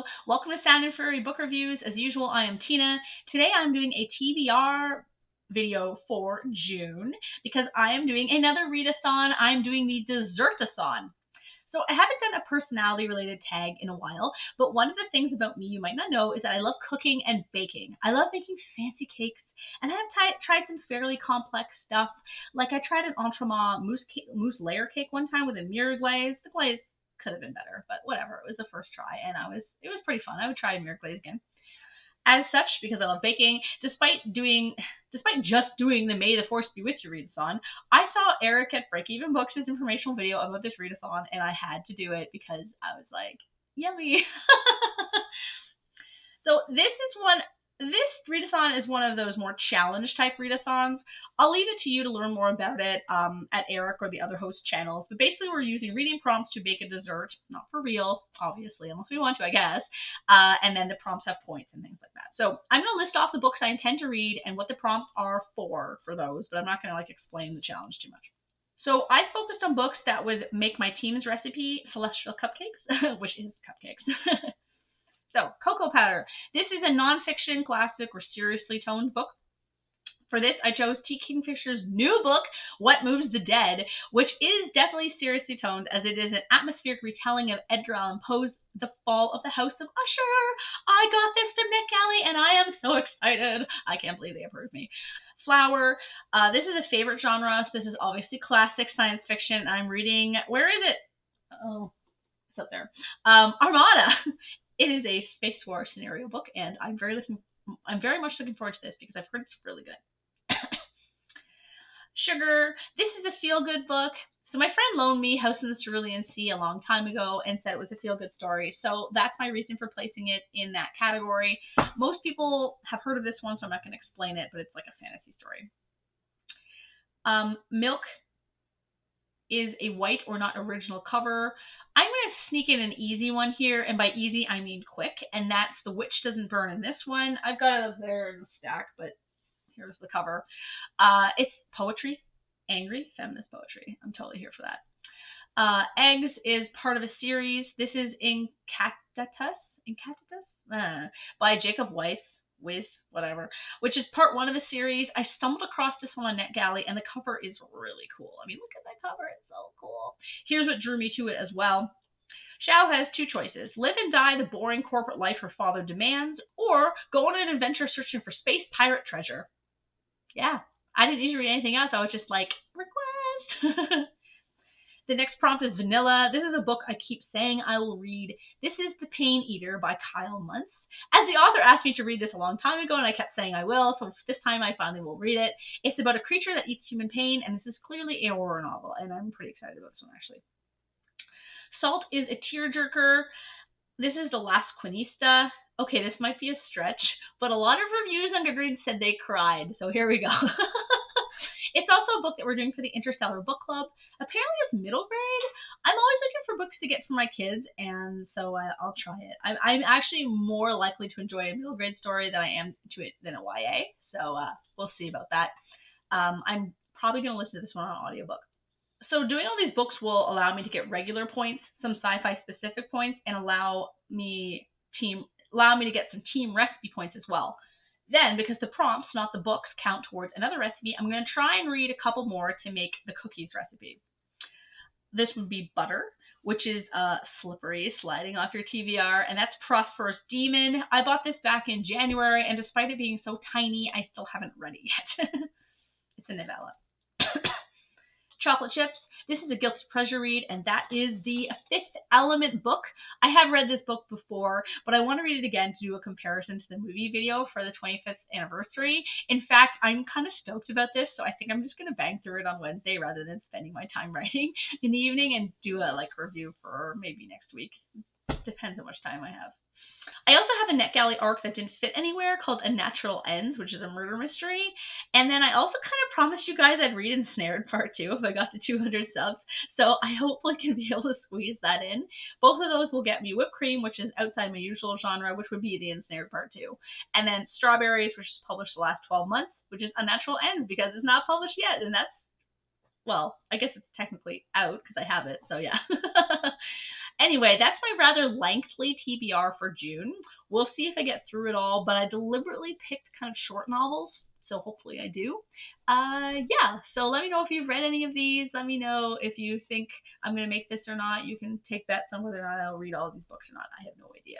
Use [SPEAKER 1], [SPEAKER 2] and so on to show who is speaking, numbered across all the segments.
[SPEAKER 1] Hello, welcome to Sound and Furry Book Reviews. As usual, I am Tina. Today I'm doing a TBR video for June because I am doing another readathon. I'm doing the DessertAthon. So I haven't done a personality-related tag in a while, but one of the things about me you might not know is that I love cooking and baking. I love making fancy cakes, and I've tried some fairly complex stuff. Like I tried an entremets mousse layer cake one time with a mirror glaze. The glaze could have been better, but whatever. It was the first try, and it was pretty fun. I would try a mirror glaze again. As such, because I love baking, despite just doing the May the Force Be With You readathon, I saw Eric at Break Even Books' informational video about this readathon, and I had to do it because I was like, yummy. So this readathon is one of those more challenge type readathons. I'll leave it to you to learn more about it at Eric or the other host channels. But basically, we're using reading prompts to bake a dessert, not for real, obviously, unless we want to, I guess. And then the prompts have points and things like that. So I'm going to list off the books I intend to read and what the prompts are for those, but I'm not going to explain the challenge too much. So I focused on books that would make my team's recipe Celestial Cupcakes, which is cupcakes. So, Cocoa Powder. This is a nonfiction classic or seriously toned book. For this, I chose T. Kingfisher's new book, What Moves the Dead, which is definitely seriously toned as it is an atmospheric retelling of Edgar Allan Poe's The Fall of the House of Usher. I got this from NetGalley and I am so excited. I can't believe they approved me. Flower. This is a favorite genre. This is obviously classic science fiction. I'm reading, where is it? Oh, it's up there. Armada. It is a space war scenario book, and I'm very much looking forward to this because I've heard it's really good. Sugar. This is a feel-good book. So my friend loaned me House in the Cerulean Sea a long time ago and said it was a feel-good story. So that's my reason for placing it in that category. Most people have heard of this one, so I'm not going to explain it, but it's like a fantasy story. Milk is a white or not original cover. I'm going to sneak in an easy one here, and by easy, I mean quick, and that's The Witch Doesn't Burn in this one. I've got it up there in the stack, but here's the cover. It's poetry, angry, feminist poetry. I'm totally here for that. Eggs is part of a series. This is Incatatus by Jacob Weiss, which is part one of a series. I stumbled across this one on NetGalley, and the cover is really cool. I mean, look at that cover. It's so cool. Here's what drew me to it as well. Xiao has two choices. Live and die the boring corporate life her father demands, or go on an adventure searching for space pirate treasure. Yeah, I didn't need to read anything else. I was just like, request. The next prompt is Vanilla. This is a book I keep saying I will read. This is The Pain Eater by Kyle Muntz. As the author asked me to read this a long time ago, and I kept saying I will, so this time I finally will read it. It's about a creature that eats human pain, and this is clearly a horror novel, and I'm pretty excited about this one, actually. Salt is a tearjerker. This is The Last Quinista. Okay, this might be a stretch, but a lot of reviews on Goodreads said they cried, so here we go. It's also a book that we're doing for the Interstellar Book Club. Apparently it's middle grade. I'm always looking for books to get for my kids, and so I'll try it. I'm actually more likely to enjoy a middle grade story than I am than a YA, so we'll see about that. I'm probably going to listen to this one on audiobook. So doing all these books will allow me to get regular points, some sci-fi specific points, and allow me to get some team recipe points as well. Then, because the prompts, not the books, count towards another recipe, I'm going to try and read a couple more to make the cookies recipe. This would be Butter, which is slippery, sliding off your TBR, and that's Prosperous Demon. I bought this back in January, and despite it being so tiny, I still haven't read it yet. It's a novella. Chocolate Chips. This is a guilty pleasure read, and that is the Fifth Element book. I have read this book before, but I want to read it again to do a comparison to the movie video for the 25th anniversary. In fact, I'm kind of stoked about this, so I think I'm just going to bang through it on Wednesday rather than spending my time writing in the evening and do a review for maybe next week. Depends how much time I have. I also have a NetGalley arc that didn't fit anywhere called Unnatural Ends, which is a murder mystery. And then I also kind of promised you guys I'd read Ensnared Part 2 if I got to 200 subs. So I hopefully can be able to squeeze that in. Both of those will get me Whipped Cream, which is outside my usual genre, which would be the Ensnared Part 2. And then Strawberries, which is published the last 12 months, which is Unnatural Ends because it's not published yet. And that's, well, I guess it's technically out because I have it. So yeah. Anyway. anyway, that's my rather lengthy TBR for June. We'll see if I get through it all, but I deliberately picked kind of short novels, so hopefully I do. Yeah, so let me know if you've read any of these. Let me know if you think I'm going to make this or not. You can take bets on whether or not I'll read all of these books or not. I have no idea.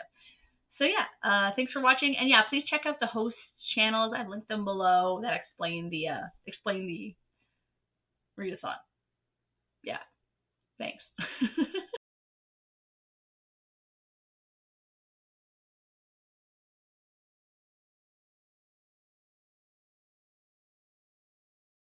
[SPEAKER 1] So yeah, thanks for watching, and yeah, please check out the host channels. I've linked them below that explain the Readathon. Yeah, thanks.